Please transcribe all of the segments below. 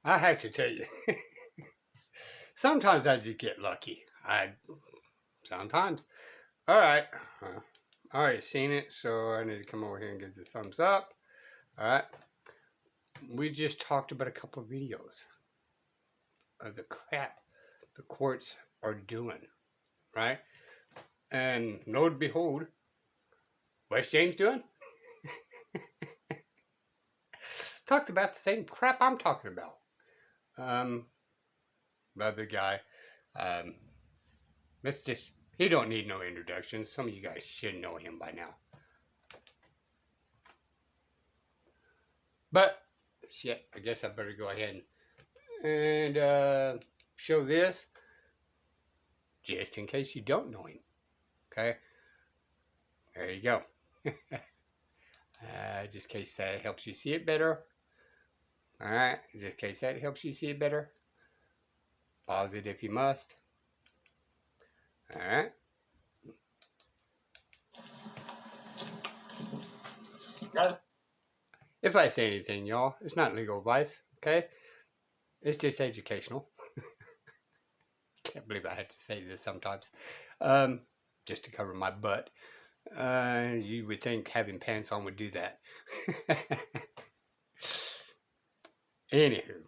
I have to tell you, sometimes I just get lucky. Sometimes. All right. I already seen it, so I need to come over here and give the thumbs up. All right. We just talked about a couple of videos of the crap the courts are doing, right? And lo and behold, what's James doing? Talked about the same crap I'm talking about. The guy, he don't need no introduction. Some of you guys should know him by now. But, shit, I guess I better go ahead and show this, just in case you don't know him. Okay? There you go. Just in case that helps you see it better. Alright, just in case that helps you see it better. Pause it if you must. Alright. If I say anything, y'all, it's not legal advice, okay? It's just educational. Can't believe I had to say this sometimes. Just to cover my butt. You would think having pants on would do that. Anywho,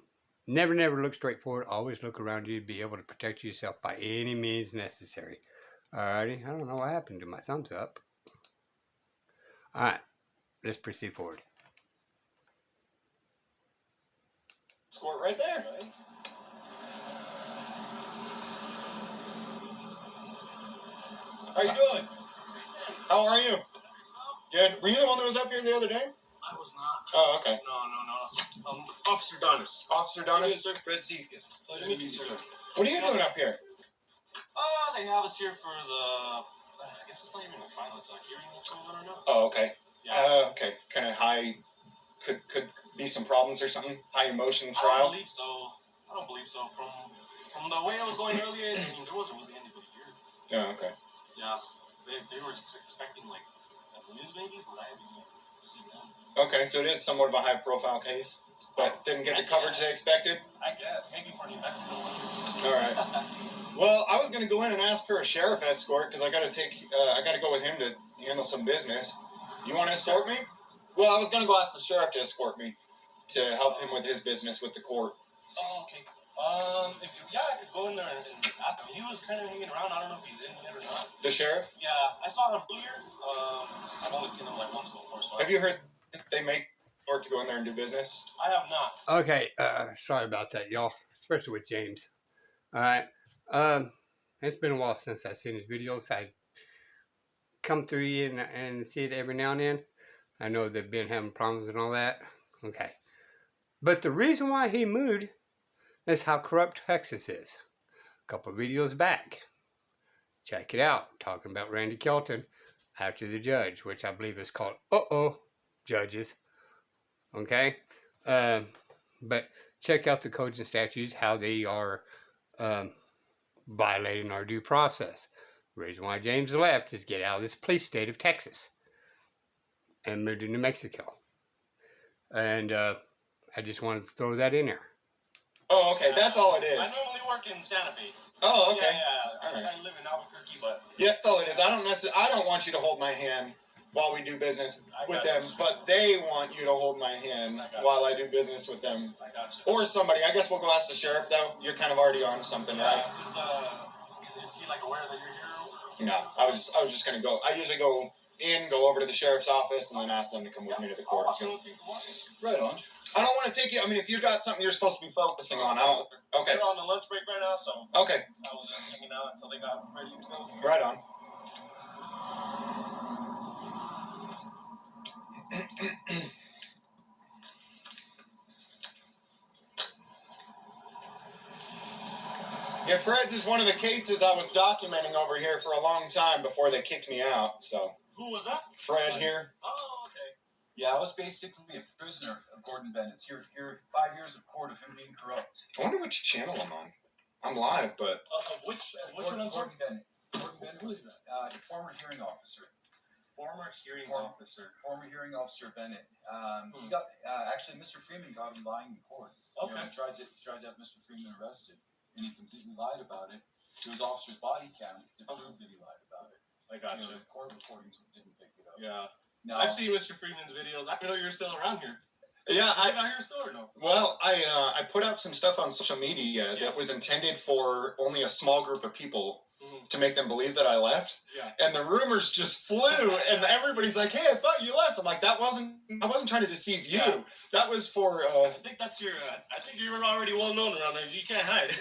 never look straight forward. Always look around you to be able to protect yourself by any means necessary. Alrighty, I don't know what happened to my thumbs up. Alright, let's proceed forward. Squirt right there. Right? How you doing? How are you? Good. Were you the one that was up here the other day? I was not. Oh, okay. No. Officer Donis. Officer Donis? Yes, sir. Fred Cephas. Pleasure to meet you, sir. What are you doing up here? They have us here for the, I guess it's not even a trial, it's a hearing that's going on or not. Oh, okay. Yeah. Okay. Kind of high, could be some problems or something? High emotion I trial? don't believe so. From the way I was going earlier, I mean, there wasn't really anybody here. Oh, okay. Yeah. They were just expecting, like, the news maybe, but I haven't even seen them. Okay, so it is somewhat of a high-profile case, but didn't get the coverage they expected? I guess. Maybe for New Mexico. All right. Well, I was going to go in and ask for a sheriff escort because I got to go with him to handle some business. You want to escort me? Well, I was going to go ask the sheriff to escort me to help him with his business with the court. Oh, okay. I could go in there and ask him. He was kind of hanging around. I don't know if he's in yet or not. The sheriff? Yeah, I saw him earlier. I've only seen him like once before. So have you heard they make work to go in there and do business? I have not. Okay, sorry about that, y'all. Especially with James. Alright. It's been a while since I've seen his videos. I come through you and see it every now and then. I know they've been having problems and all that. Okay. But the reason why he moved is how corrupt Texas is. A couple of videos back. Check it out. Talking about Randy Kelton after the judge, which I believe is called Judges. Okay? But check out the codes and statutes, how they are violating our due process. The reason why James left is get out of this police state of Texas and moved to New Mexico. And I just wanted to throw that in there. Oh, okay, that's all it is. I normally work in Santa Fe. Oh, okay. Yeah. I live in Albuquerque, but yeah, that's all it is. I don't want you to hold my hand while we do business with them, but they want you to hold my hand while I do business with them. I got you. Or somebody. I guess we'll go ask the sheriff, though. You're kind of already on something, right? Is he like aware that you're here? No, I was just gonna go. I usually go over to the sheriff's office, and then ask them to come with me to the court. Right on. I don't want to take you. I mean, if you got something you're supposed to be focusing on, I don't. Okay. They're on the lunch break right now, so. Okay. I was just hanging out until they got ready to go. Right on. Yeah, Fred's is one of the cases I was documenting over here for a long time before they kicked me out, so. Who was that? Fred here. Oh, okay. Yeah, I was basically a prisoner of Gordon Bennett's. Here 5 years of court of him being corrupt. I wonder which channel I'm on. I'm live, but... Which one, Gordon Bennett. Gordon Bennett was a former hearing officer. Former hearing Former- officer. Former hearing officer Bennett. He Hmm. got actually Mr. Freeman got him lying in court. You know, Okay. he tried to have Mr. Freeman arrested, and he completely lied about it. There was officer's body cam that proved that he lied about it. I got You know, you. the court recordings didn't pick it up. Yeah. Now, I've seen Mr. Freeman's videos. I didn't know you were still around here. Yeah, I got your store. No. well, I put out some stuff on social media Yeah. that was intended for only a small group of people Mhm. to make them believe that I left. Yeah. And the rumors just flew, and everybody's like, "Hey, I thought you left." I'm like, "I wasn't trying to deceive you. Yeah. That was for." I think that's your. I think you were already well known around there. So you can't hide.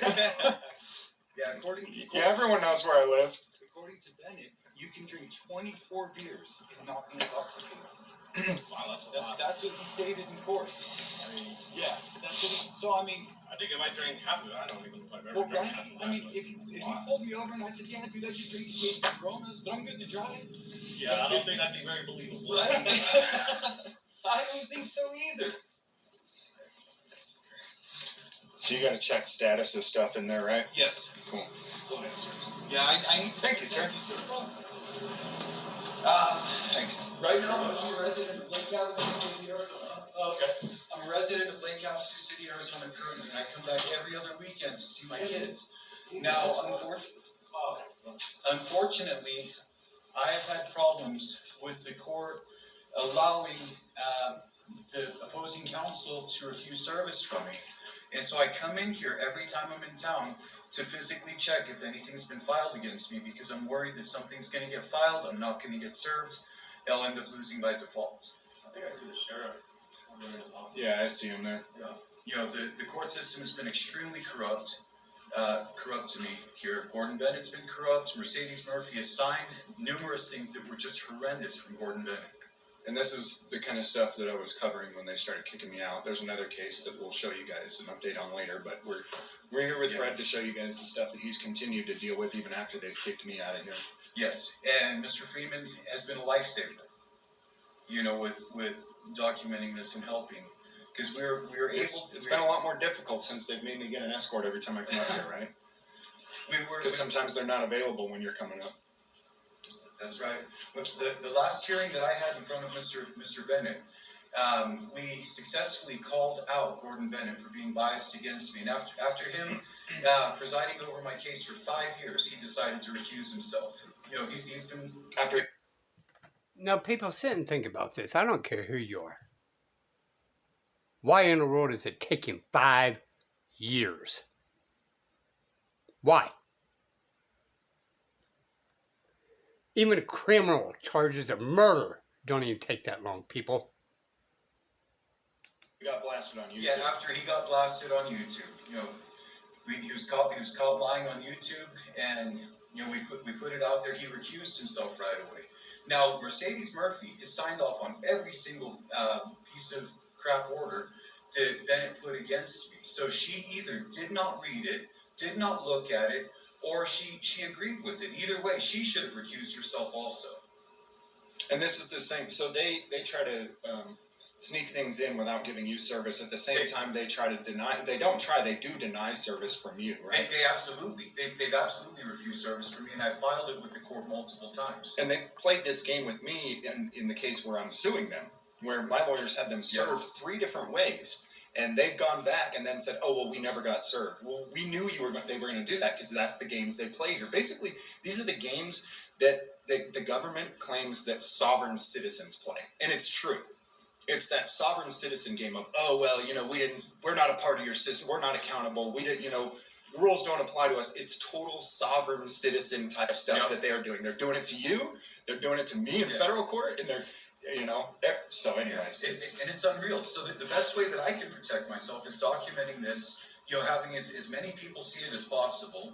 yeah, according Yeah, everyone knows where I live. according to Bennett, you can drink 24 beers and not be intoxicated. Wow, that's a lot. That's what he stated in court. I mean, Yeah, that's what he, so I mean, I think if I drank half of it, I don't even know if I've ever well, drank right? half of I mean, that, if you Wow. pulled me over and I said, yeah, dude, I just drink a case of Coronas, but I'm good to drive. Yeah, I don't think that'd be very believable. Right? I don't think so either. So you got to check status of stuff in there, right? Yes. Cool. Go ahead, sir. Yeah, I need. Thank you, sir. Thanks. Right now, I'm a resident of Lake Havasu City, Arizona. Okay. I'm a resident of Lake Havasu City, Arizona currently, and I come back every other weekend to see my kids. Now, unfortunately, I have had problems with the court allowing the opposing counsel to refuse service from me. And so I come in here every time I'm in town to physically check if anything's been filed against me because I'm worried that something's going to get filed, I'm not going to get served, I'll end up losing by default. I think I see the sheriff. Yeah, I see him there. You know, the court system has been extremely corrupt to me here. Gordon Bennett's been corrupt. Mercedes Murphy has signed numerous things that were just horrendous from Gordon Bennett. And this is the kind of stuff that I was covering when they started kicking me out. There's another case that we'll show you guys an update on later, but we're here with Yeah. Fred to show you guys the stuff that he's continued to deal with even after they kicked me out of here. Yes, and Mr. Freeman has been a lifesaver. You know, with documenting this and helping, because we're able. It's been a lot more difficult since they've made me get an escort every time I come up here, right? Because sometimes they're not available when you're coming up. That's right. But the last hearing that I had in front of Mr. Bennett, we successfully called out Gordon Bennett for being biased against me. And after him presiding over my case for 5 years, he decided to recuse himself. You know, he's been After Now, people sit and think about this. I don't care who you are. Why in the world is it taking 5 years? Why? Even criminal charges of murder don't even take that long, people. we got blasted on YouTube. Yeah, after he got blasted on YouTube, you know, he was caught lying on YouTube, and you know we put it out there. He recused himself right away. Now Mercedes Murphy is signed off on every single piece of crap order that Bennett put against me. So she either did not read it, did not look at it, or she agreed with it. Either way, she should have recused herself also. And this is the same. So they try to sneak things in without giving you service. At the same time, they try to deny. They don't try. They do deny service from you, right? They've absolutely refused service from me, and I filed it with the court multiple times. And they played this game with me in the case where I'm suing them, where my lawyers had them served Yes. 3 different ways. And they've gone back and then said, "Oh well, we never got served." Well, we knew they were going to do that because that's the games they play here. Basically, these are the games that the government claims that sovereign citizens play, and it's true. It's that sovereign citizen game of, oh well, you know, we're not a part of your system, we're not accountable, we didn't, you know, rules don't apply to us. It's total sovereign citizen type stuff Yep. that they are doing. They're doing it to you. They're doing it to me in Yes. federal court, and they're, you know. So, anyways, And it's unreal. So the best way that I can protect myself is documenting this, you know, having as many people see it as possible,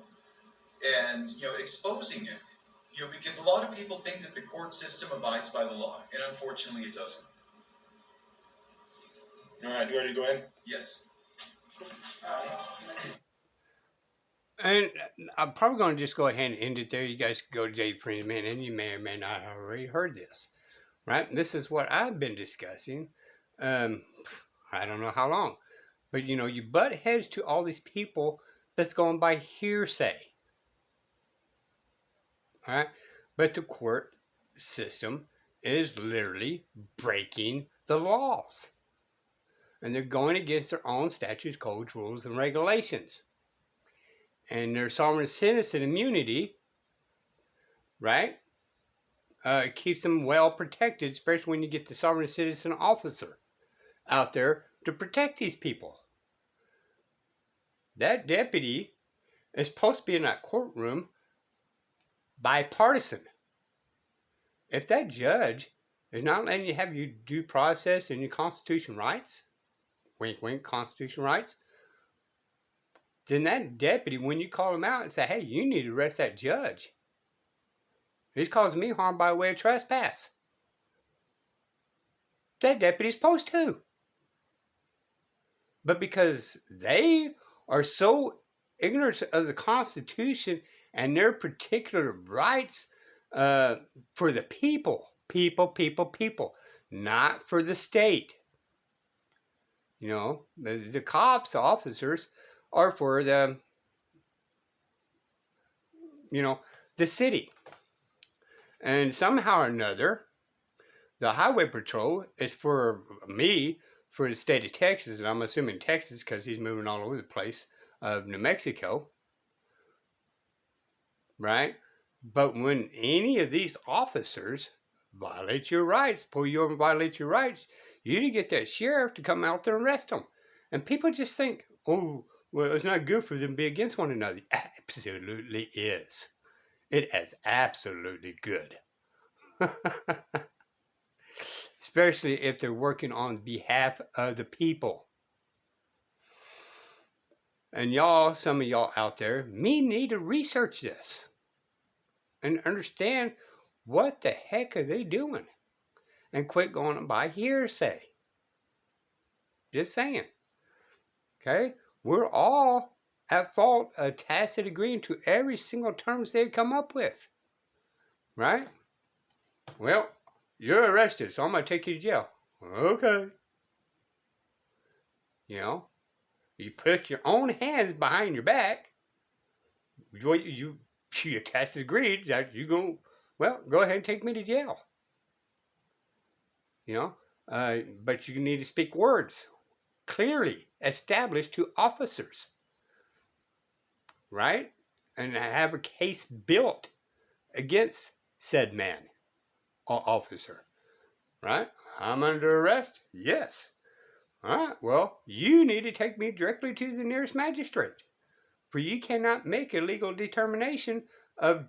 and, you know, exposing it. You know, because a lot of people think that the court system abides by the law, and unfortunately it doesn't. all right, you ready to go in? Yes. And I'm probably going to just go ahead and end it there. You guys can go to Jay Freeman, and you may or may not have already heard this, right? And this is what I've been discussing. I don't know how long, but you know, you butt heads to all these people that's going by hearsay, all right? But the court system is literally breaking the laws. And they're going against their own statutes, codes, rules, and regulations. And their sovereign citizen immunity, right, keeps them well protected, especially when you get the sovereign citizen officer out there to protect these people. That deputy is supposed to be in that courtroom bipartisan. If that judge is not letting you have your due process and your constitutional rights, wink, wink, constitutional rights, then that deputy, when you call him out and say, hey, you need to arrest that judge. He's causing me harm by way of trespass. That deputy's supposed to. But because they are so ignorant of the Constitution and their particular rights for the people, not for the state. You know, the cops, the officers, are for the, you know, the city. And somehow or another, the highway patrol is for me, for the state of Texas, and I'm assuming Texas because he's moving all over the place, of New Mexico, right? But when any of these officers violate your rights, pull you over and violate your rights, you need to get that sheriff to come out there and arrest them. And people just think, oh, well, it's not good for them to be against one another. It absolutely is. It is absolutely good. Especially if they're working on behalf of the people. And y'all, some of y'all out there, need to research this and understand what the heck are they doing, and quit going by hearsay. Just saying. Okay? We're all at fault of tacit agreeing to every single terms they come up with. Right? Well, you're arrested, so I'm going to take you to jail. Okay. You know? You put your own hands behind your back. You tacit agreed that you're going, well, go ahead and take me to jail. You know? But you need to speak words clearly established to officers. Right? And have a case built against said man or officer. Right? I'm under arrest? Yes. All right, well, you need to take me directly to the nearest magistrate, for you cannot make a legal determination of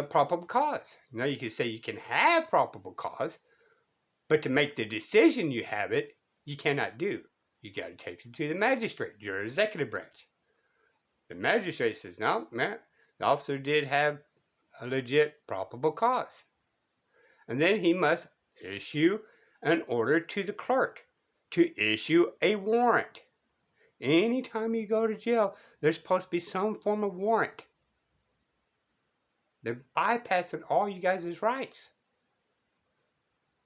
probable cause. Now, you can say you can have probable cause, but to make the decision you have it, you cannot do. You got to take it to the magistrate, your executive branch. The magistrate says, no, man, the officer did have a legit probable cause. And then he must issue an order to the clerk to issue a warrant. Anytime you go to jail, there's supposed to be some form of warrant. They're bypassing all you guys' rights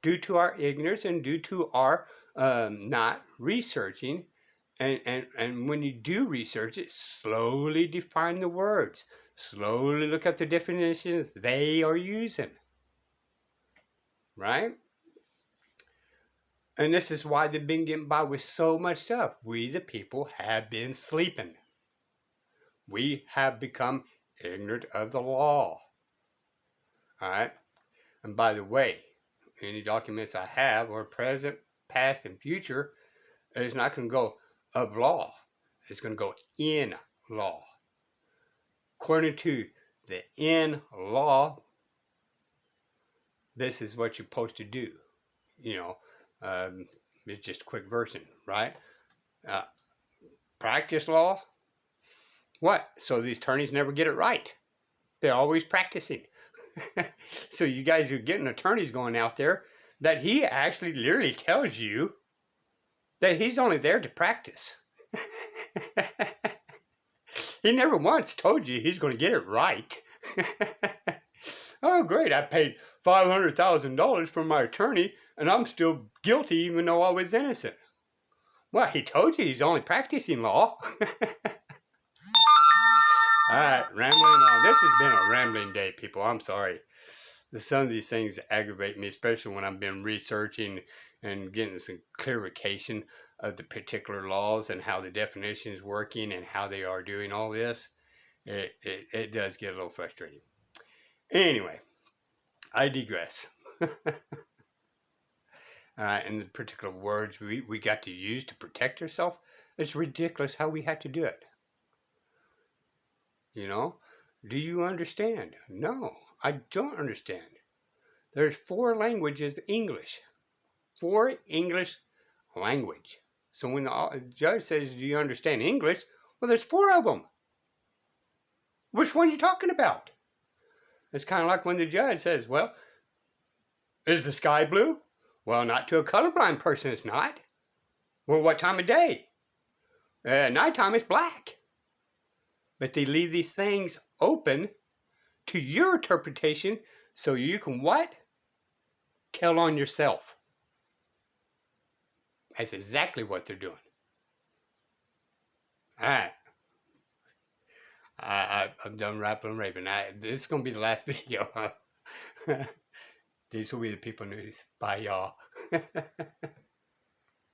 due to our ignorance and due to our not researching. And when you do research it, slowly define the words. Slowly look at the definitions they are using. Right? And this is why they've been getting by with so much stuff. We, the people, have been sleeping. We have become ignorant of the law. All right? And by the way, any documents I have, or present, past, and future, is not going to go of law. It's going to go in law. According to the in law, this is what you're supposed to do. You know, it's just a quick version, right? Practice law. What? So these attorneys never get it right. They're always practicing. So you guys are getting attorneys going out there that he actually literally tells you that he's only there to practice. He never once told you he's going to get it right. Oh, great. I paid $500,000 for my attorney, and I'm still guilty even though I was innocent. Well, he told you he's only practicing law. All right, rambling on. This has been a rambling day, people. I'm sorry. some of these things aggravate me, especially when I've been researching and getting some clarification of the particular laws and how the definition is working and how they are doing all this. It does get a little frustrating. Anyway, I digress. And the particular words we got to use to protect ourselves, it's ridiculous how we had to do it. You know, do you understand? No, I don't understand. There's 4 languages of English. 4 English language. So when the judge says, do you understand English? Well, there's 4 of them. Which one are you talking about? It's kind of like when the judge says, well, is the sky blue? Well, not to a colorblind person, it's not. Well, what time of day? Nighttime is black. But they leave these things open to your interpretation so you can what? Tell on yourself. That's exactly what they're doing. All right. I'm done rapping and raving. This is going to be the last video. These will be the people news. Bye, y'all.